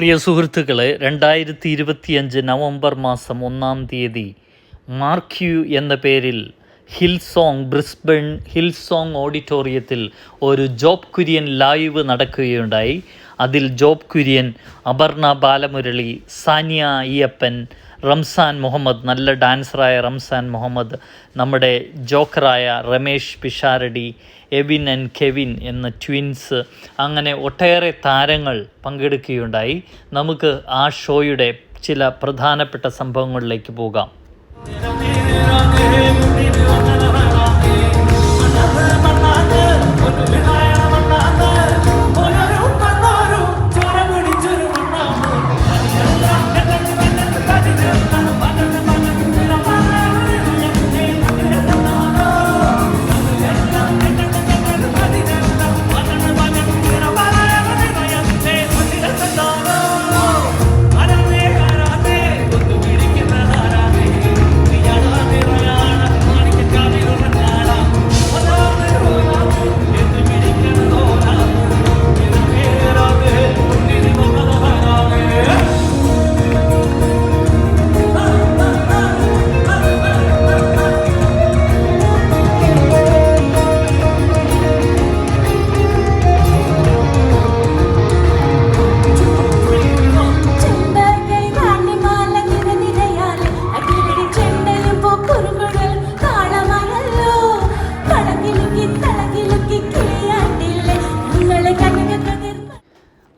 പ്രിയ സുഹൃത്തുക്കളെ, 2025 നവംബർ മാസം 1-ാം തീയതി മാർക്യൂ എന്ന പേരിൽ ബ്രിസ്ബൺ ഹിൽസോങ് ഓഡിറ്റോറിയത്തിൽ ഒരു ജോബ് കുര്യൻ ലൈവ് നടക്കുകയുണ്ടായി. അതിൽ ജോബ് കുര്യൻ, അപർണ ബാലമുരളി, സാനിയ അയ്യപ്പൻ, റംസാൻ മുഹമ്മദ്, നല്ല ഡാൻസറായ റംസാൻ മുഹമ്മദ്, നമ്മുടെ ജോക്കറായ രമേഷ് പിഷാരടി, എവിൻ ആൻഡ് കെവിൻ എന്ന ട്വിൻസ്, അങ്ങനെ ഒട്ടേറെ താരങ്ങൾ പങ്കെടുക്കുകയുണ്ടായി. നമുക്ക് ആ ഷോയുടെ ചില പ്രധാനപ്പെട്ട സംഭവങ്ങളിലേക്ക് പോകാം.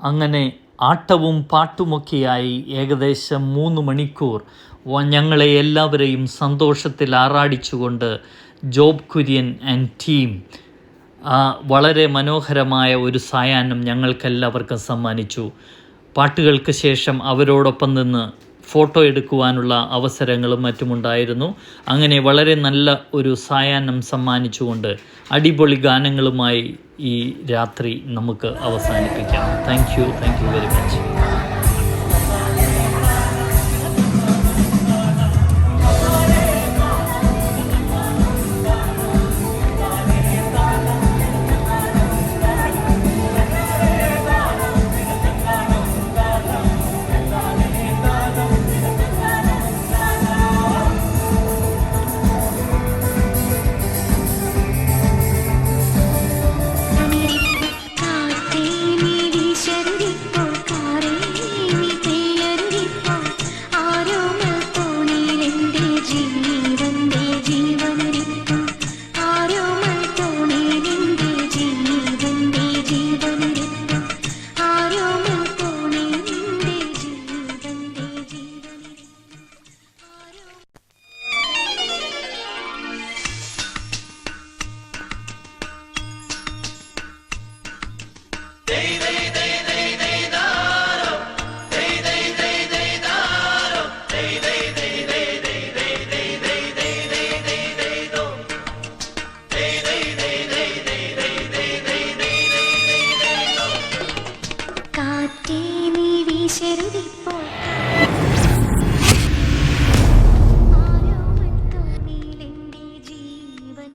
അങ്ങനെ ആട്ടവും പാട്ടുമൊക്കെയായി ഏകദേശം 3 മണിക്കൂർ ഞങ്ങളെ എല്ലാവരെയും സന്തോഷത്തിൽ ആറാടിച്ചുകൊണ്ട് ജോബ് കുര്യൻ ആൻഡ് ടീം വളരെ മനോഹരമായ ഒരു സായാഹ്നം ഞങ്ങൾക്കെല്ലാവർക്കും സമ്മാനിച്ചു. പാട്ടുകൾക്ക് ശേഷം അവരോടൊപ്പം നിന്ന് ഫോട്ടോ എടുക്കുവാനുള്ള അവസരങ്ങളും മറ്റുമുണ്ടായിരുന്നു. അങ്ങനെ വളരെ നല്ല ഒരു സായാഹ്നം സമ്മാനിച്ചുകൊണ്ട് അടിപൊളി ഗാനങ്ങളുമായി ഈ രാത്രി നമുക്ക് അവസാനിപ്പിക്കാം. Thank you very much.